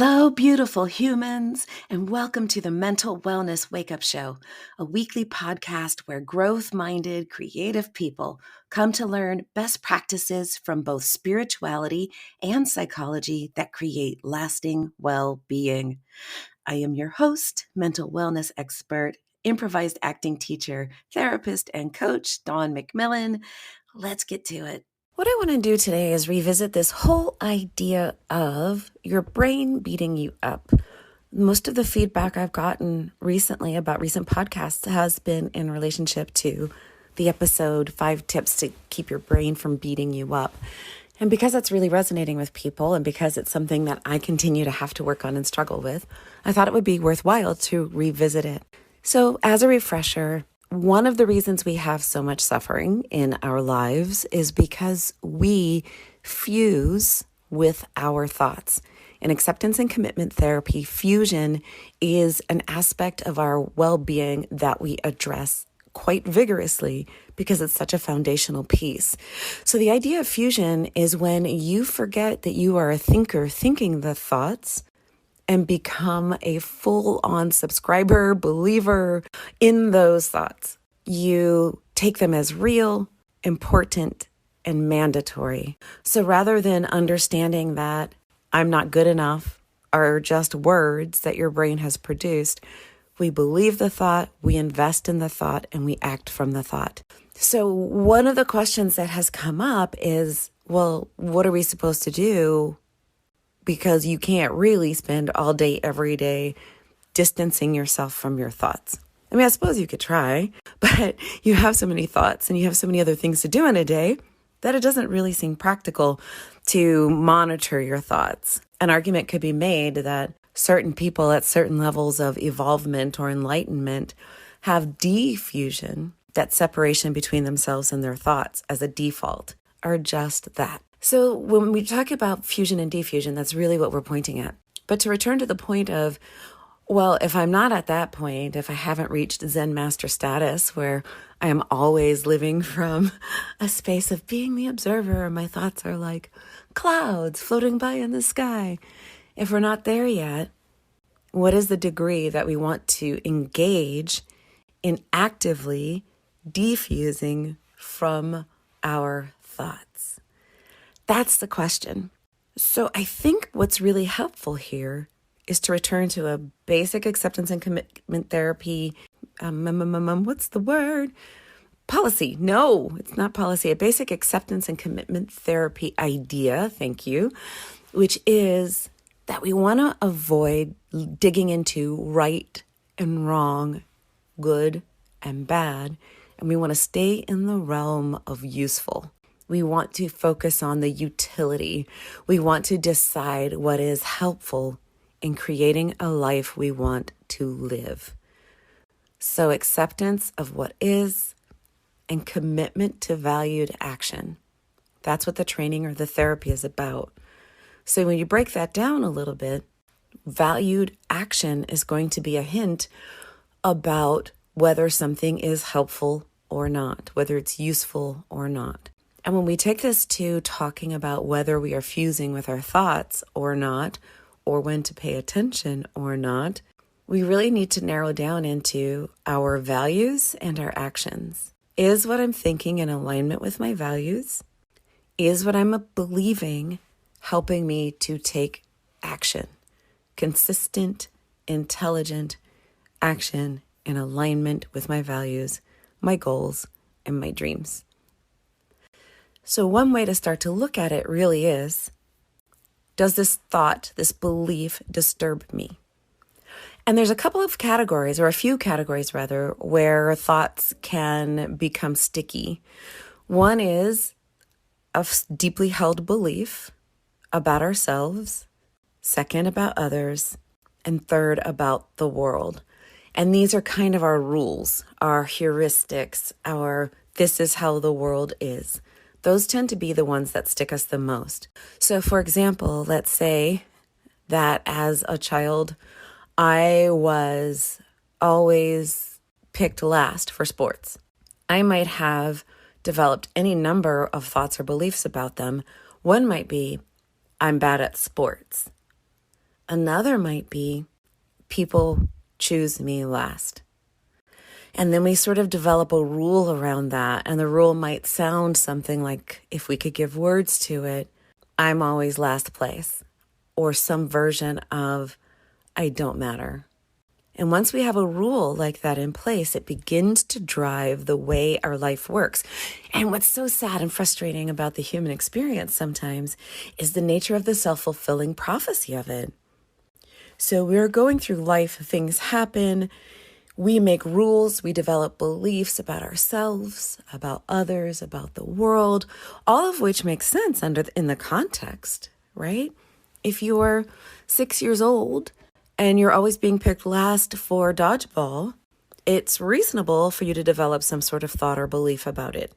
Hello, beautiful humans, and welcome to the Mental Wellness Wake-Up Show, a weekly podcast where growth-minded, creative people come to learn best practices from both spirituality and psychology that create lasting well-being. I am your host, mental wellness expert, improvised acting teacher, therapist, and coach, Dawn McMillan. Let's get to it. What I want to do today is revisit this whole idea of your brain beating you up. Most of the feedback I've gotten recently about recent podcasts has been in relationship to the episode 5 Tips to Keep Your Brain from Beating You Up. And because that's really resonating with people and because it's something that I continue to have to work on and struggle with, I thought it would be worthwhile to revisit it. So as a refresher, one of the reasons we have so much suffering in our lives is because we fuse with our thoughts. In acceptance and commitment therapy, fusion is an aspect of our well-being that we address quite vigorously because it's such a foundational piece. So the idea of fusion is when you forget that you are a thinker thinking the thoughts and become a full-on subscriber, believer in those thoughts. You take them as real, important, and mandatory. So rather than understanding that I'm not good enough are just words that your brain has produced, we believe the thought, we invest in the thought, and we act from the thought. So one of the questions that has come up is, well, what are we supposed to do? Because you can't really spend all day, every day, distancing yourself from your thoughts. I mean, I suppose you could try, but you have so many thoughts and you have so many other things to do in a day that it doesn't really seem practical to monitor your thoughts. An argument could be made that certain people at certain levels of evolvement or enlightenment have diffusion, that separation between themselves and their thoughts as a default, are just that. So when we talk about fusion and diffusion, that's really what we're pointing at. But to return to the point of, well, if I'm not at that point, if I haven't reached Zen master status where I am always living from a space of being the observer, my thoughts are like clouds floating by in the sky. If we're not there yet, what is the degree that we want to engage in actively diffusing from our thoughts? That's the question. So I think what's really helpful here is to return to a basic acceptance and commitment therapy. What's the word? Policy. No, it's not policy. A basic acceptance and commitment therapy idea, thank you, which is that we want to avoid digging into right and wrong, good and bad, and we want to stay in the realm of useful. We want to focus on the utility. We want to decide what is helpful in creating a life we want to live. So acceptance of what is and commitment to valued action. That's what the training or the therapy is about. So when you break that down a little bit, valued action is going to be a hint about whether something is helpful or not, whether it's useful or not. And when we take this to talking about whether we are fusing with our thoughts or not, or when to pay attention or not, we really need to narrow down into our values and our actions. Is what I'm thinking in alignment with my values? Is what I'm believing helping me to take action? Consistent, intelligent action in alignment with my values, my goals, and my dreams. So one way to start to look at it really is, does this thought, this belief disturb me? And there's a couple of categories, or a few categories rather, where thoughts can become sticky. One is a deeply held belief about ourselves, second about others, and third about the world. And these are kind of our rules, our heuristics, our this is how the world is. Those tend to be the ones that stick us the most. So for example, let's say that as a child, I was always picked last for sports. I might have developed any number of thoughts or beliefs about them. One might be, I'm bad at sports. Another might be people choose me last. And then we sort of develop a rule around that. And the rule might sound something like, if we could give words to it, I'm always last place, or some version of I don't matter. And once we have a rule like that in place, it begins to drive the way our life works. And what's so sad and frustrating about the human experience sometimes is the nature of the self-fulfilling prophecy of it. So we're going through life, things happen, we make rules, we develop beliefs about ourselves, about others, about the world, all of which makes sense in the context, right? If you're 6 years old and you're always being picked last for dodgeball, it's reasonable for you to develop some sort of thought or belief about it.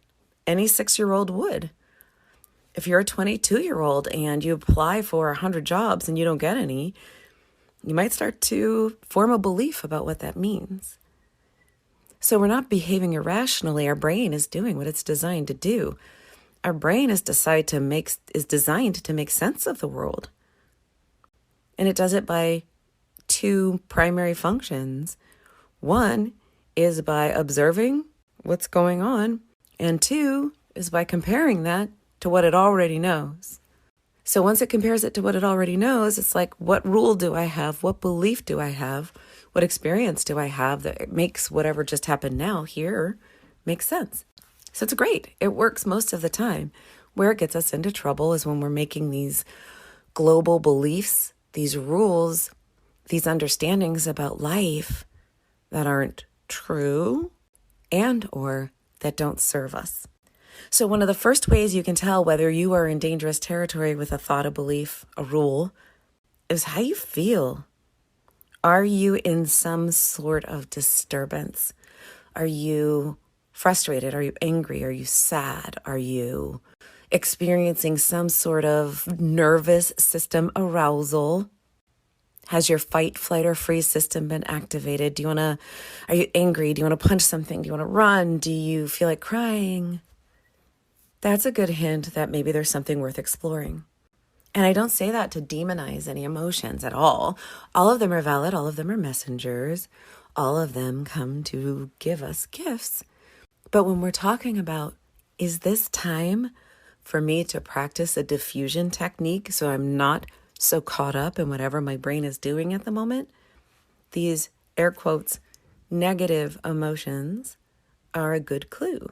Any 6-year-old would. If you're a 22-year-old and you apply for 100 jobs and you don't get any, you might start to form a belief about what that means. So we're not behaving irrationally. Our brain is doing what it's designed to do. Our brain is designed to make sense of the world. And it does it by two primary functions. One is by observing what's going on, and two is by comparing that to what it already knows. So once it compares it to what it already knows, it's like, what rule do I have? What belief do I have? What experience do I have that makes whatever just happened now here make sense? So it's great. It works most of the time. Where it gets us into trouble is when we're making these global beliefs, these rules, these understandings about life that aren't true and or that don't serve us. So one of the first ways you can tell whether you are in dangerous territory with a thought, a belief, a rule, is how you feel. Are you in some sort of disturbance? Are you frustrated? Are you angry? Are you sad? Are you experiencing some sort of nervous system arousal? Has your fight, flight, or freeze system been activated? Are you angry? Do you want to punch something? Do you want to run? Do you feel like crying? That's a good hint that maybe there's something worth exploring. And I don't say that to demonize any emotions at all. All of them are valid. All of them are messengers. All of them come to give us gifts. But when we're talking about, is this time for me to practice a diffusion technique so I'm not so caught up in whatever my brain is doing at the moment? These, air quotes, negative emotions are a good clue.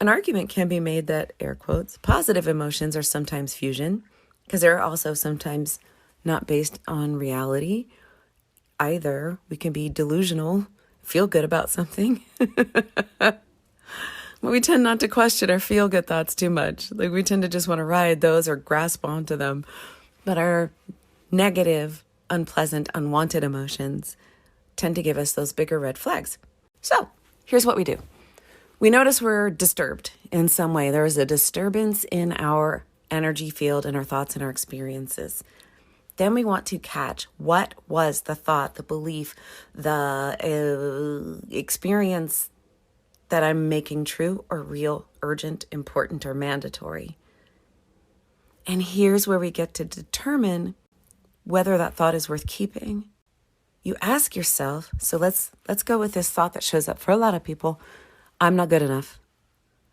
An argument can be made that, air quotes, positive emotions are sometimes fusion, because they're also sometimes not based on reality either. We can be delusional, feel good about something. But we tend not to question our feel-good thoughts too much. Like, we tend to just want to ride those or grasp onto them. But our negative, unpleasant, unwanted emotions tend to give us those bigger red flags. So here's what we do. We notice we're disturbed in some way. There is a disturbance in our energy field and our thoughts and our experiences. Then we want to catch what was the thought, the belief, the experience that I'm making true or real, urgent, important, or mandatory. And here's where we get to determine whether that thought is worth keeping. You ask yourself, so let's go with this thought that shows up for a lot of people. I'm not good enough.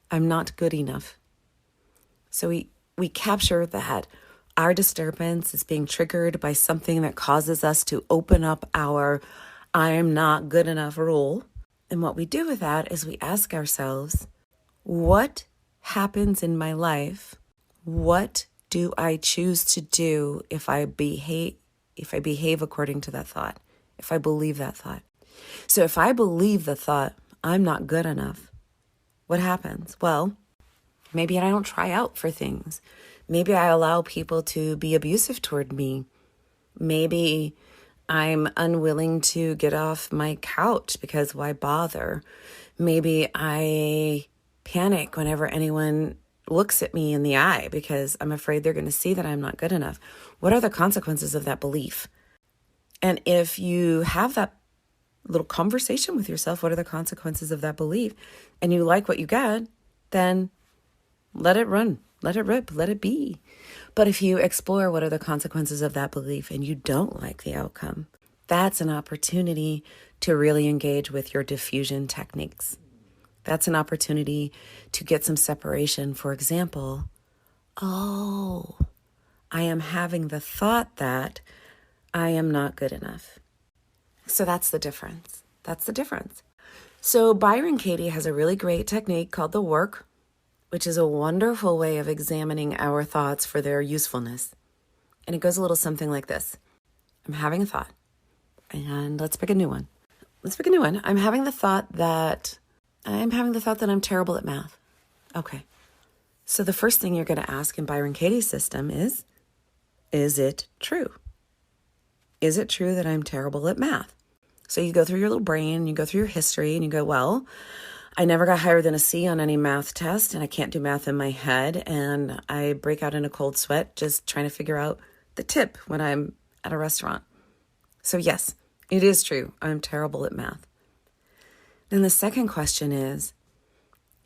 I'm not good enough. So we capture that our disturbance is being triggered by something that causes us to open up our I'm not good enough rule. And what we do with that is we ask ourselves, what happens in my life? What do I choose to do if I behave according to that thought, if I believe that thought? So if I believe the thought, I'm not good enough, what happens? Well, maybe I don't try out for things. Maybe I allow people to be abusive toward me. Maybe I'm unwilling to get off my couch because why bother? Maybe I panic whenever anyone looks at me in the eye because I'm afraid they're going to see that I'm not good enough. What are the consequences of that belief? And if you have that little conversation with yourself, what are the consequences of that belief? And you like what you get, then let it run. Let it rip, let it be. But if you explore what are the consequences of that belief and you don't like the outcome, that's an opportunity to really engage with your diffusion techniques. That's an opportunity to get some separation. For example, oh, I am having the thought that I am not good enough. So that's the difference. That's the difference. So Byron Katie has a really great technique called the work, which is a wonderful way of examining our thoughts for their usefulness. And it goes a little something like this. I'm having a thought, and let's pick a new one. I'm having the thought that I'm terrible at math. Okay. So the first thing you're going to ask in Byron Katie's system is it true? Is it true that I'm terrible at math? So you go through your little brain, you go through your history, and you go, well, I never got higher than a C on any math test, and I can't do math in my head, and I break out in a cold sweat just trying to figure out the tip when I'm at a restaurant. So yes, it is true. I'm terrible at math. Then the second question is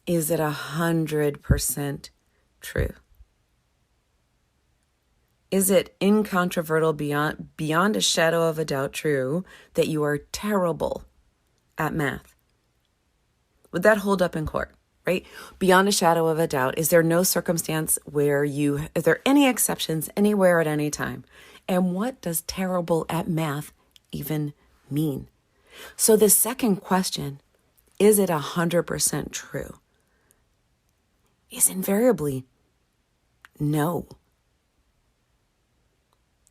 it 100% true? Is it incontrovertible, beyond a shadow of a doubt true that you are terrible at math? Would that hold up in court, right? Beyond a shadow of a doubt, is there no circumstance where is there any exceptions anywhere at any time? And what does terrible at math even mean? So the second question, is it 100% true? Is invariably no.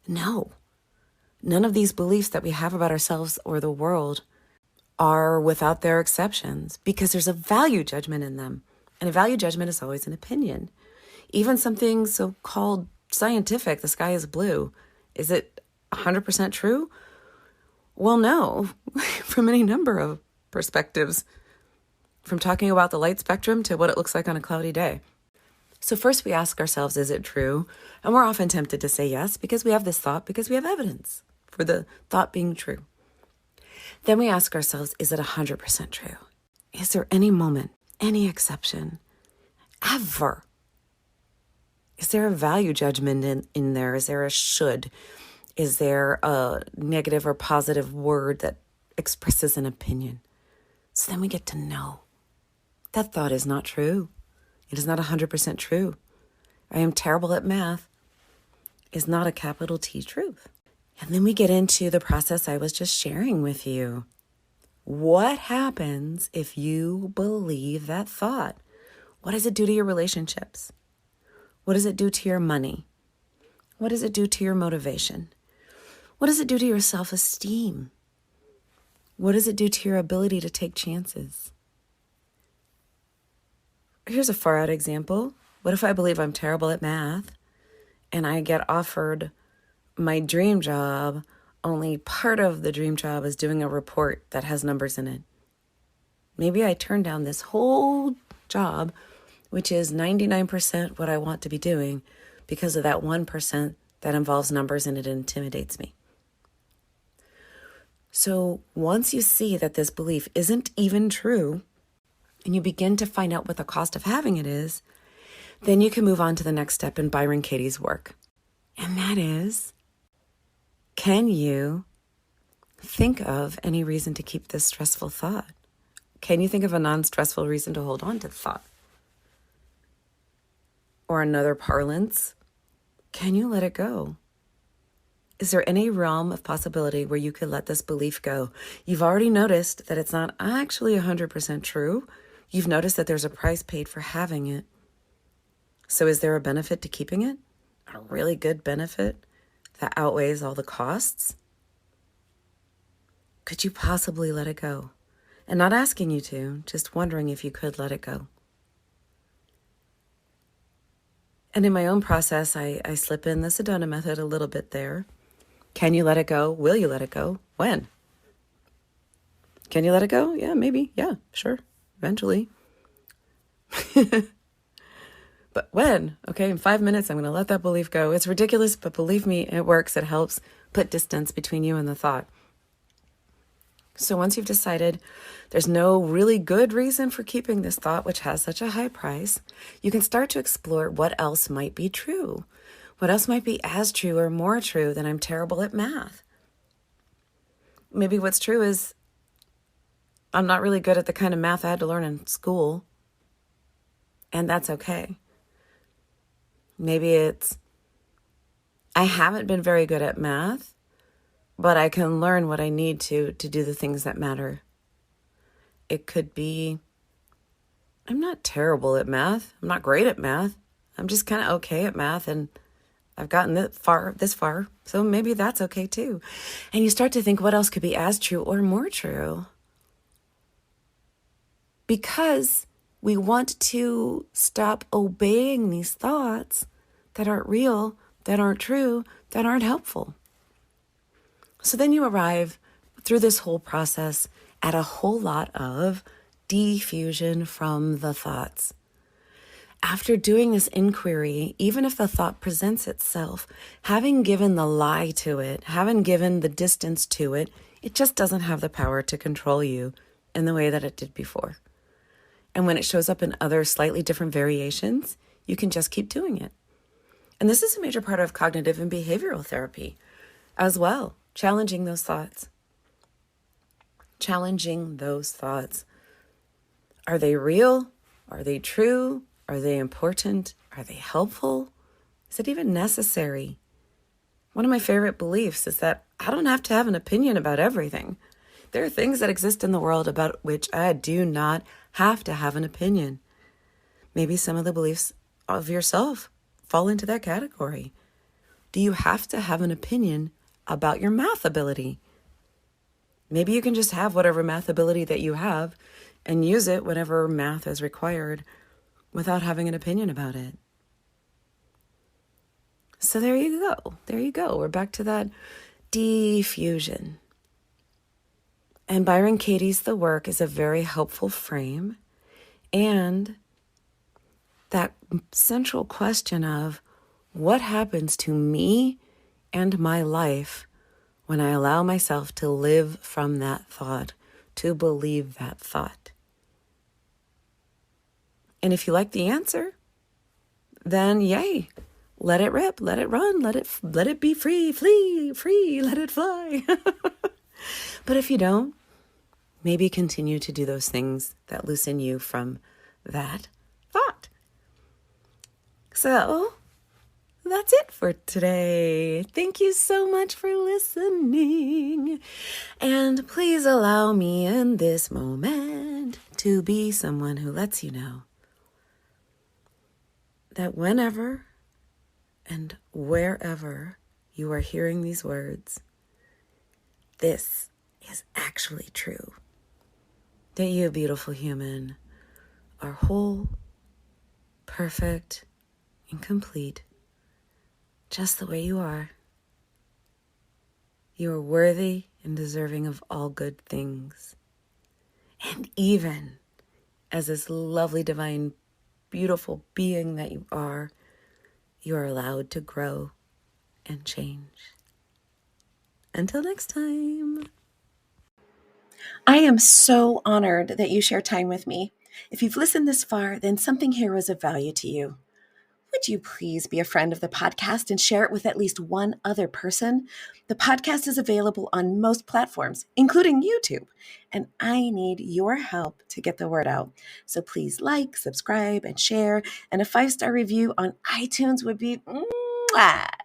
No. None of these beliefs that we have about ourselves or the world are without their exceptions because there's a value judgment in them. And a value judgment is always an opinion. Even something so-called scientific, the sky is blue. Is it 100% true? Well, no, from any number of perspectives. From talking about the light spectrum to what it looks like on a cloudy day. So first we ask ourselves, is it true? And we're often tempted to say yes because we have this thought, because we have evidence for the thought being true. Then we ask ourselves, is it 100% true? Is there any moment, any exception, ever? Is there a value judgment in there? Is there a should? Is there a negative or positive word that expresses an opinion? So then we get to know that thought is not true. It is not 100% true. I am terrible at math is not a capital T truth. And then we get into the process I was just sharing with you. What happens if you believe that thought? What does it do to your relationships? What does it do to your money? What does it do to your motivation? What does it do to your self-esteem? What does it do to your ability to take chances? Here's a far out example. What if I believe I'm terrible at math and I get offered my dream job, only part of the dream job is doing a report that has numbers in it? Maybe I turn down this whole job, which is 99% what I want to be doing, because of that 1% that involves numbers and it intimidates me. So once you see that this belief isn't even true, and you begin to find out what the cost of having it is, then you can move on to the next step in Byron Katie's work. And that is, can you think of any reason to keep this stressful thought? Can you think of a non-stressful reason to hold on to the thought? Or another parlance, can you let it go? Is there any realm of possibility where you could let this belief go? You've already noticed that it's not actually 100% true. You've noticed that there's a price paid for having it. So is there a benefit to keeping it? A really good benefit that outweighs all the costs? Could you possibly let it go? And not asking you to, just wondering if you could let it go. And in my own process, I slip in the Sedona method a little bit there. Can you let it go? Will you let it go? When? Can you let it go? Yeah, maybe. Yeah, sure. Eventually. But when? Okay, in 5 minutes, I'm going to let that belief go. It's ridiculous, but believe me, it works. It helps put distance between you and the thought. So once you've decided there's no really good reason for keeping this thought, which has such a high price, you can start to explore what else might be true. What else might be as true or more true than I'm terrible at math? Maybe what's true is I'm not really good at the kind of math I had to learn in school, and that's okay. Maybe it's I haven't been very good at math, but I can learn what I need to do the things that matter. It could be I'm not terrible at math. I'm not great at math. I'm just kind of okay at math, and I've gotten this far, so maybe that's okay too. And you start to think what else could be as true or more true. Because we want to stop obeying these thoughts that aren't real, that aren't true, that aren't helpful. So then you arrive through this whole process at a whole lot of diffusion from the thoughts. After doing this inquiry, even if the thought presents itself, having given the lie to it, having given the distance to it, it just doesn't have the power to control you in the way that it did before. And when it shows up in other slightly different variations, you can just keep doing it. And this is a major part of cognitive and behavioral therapy as well, challenging those thoughts. Challenging those thoughts. Are they real? Are they true? Are they important? Are they helpful? Is it even necessary? One of my favorite beliefs is that I don't have to have an opinion about everything. There are things that exist in the world about which I do not have to have an opinion. Maybe some of the beliefs of yourself fall into that category. Do you have to have an opinion about your math ability? Maybe you can just have whatever math ability that you have and use it whenever math is required without having an opinion about it. So there you go. There you go. We're back to that diffusion. And Byron Katie's The Work is a very helpful frame. And that central question of what happens to me and my life when I allow myself to live from that thought, to believe that thought. And if you like the answer, then yay, let it rip, let it run, let it be free, free, let it fly. But if you don't, maybe continue to do those things that loosen you from that thought. So that's it for today. Thank you so much for listening. And please allow me in this moment to be someone who lets you know that whenever and wherever you are hearing these words, this is actually true. That you, beautiful human, are whole, perfect, and complete, just the way you are. You are worthy and deserving of all good things. And even as this lovely, divine, beautiful being that you are allowed to grow and change. Until next time. I am so honored that you share time with me. If you've listened this far, then something here was of value to you. Would you please be a friend of the podcast and share it with at least one other person? The podcast is available on most platforms, including YouTube, and I need your help to get the word out. So please like, subscribe, and share, and a 5-star review on iTunes would be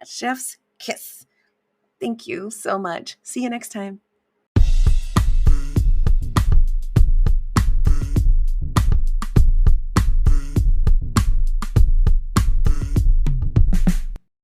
chef's kiss. Thank you so much. See you next time.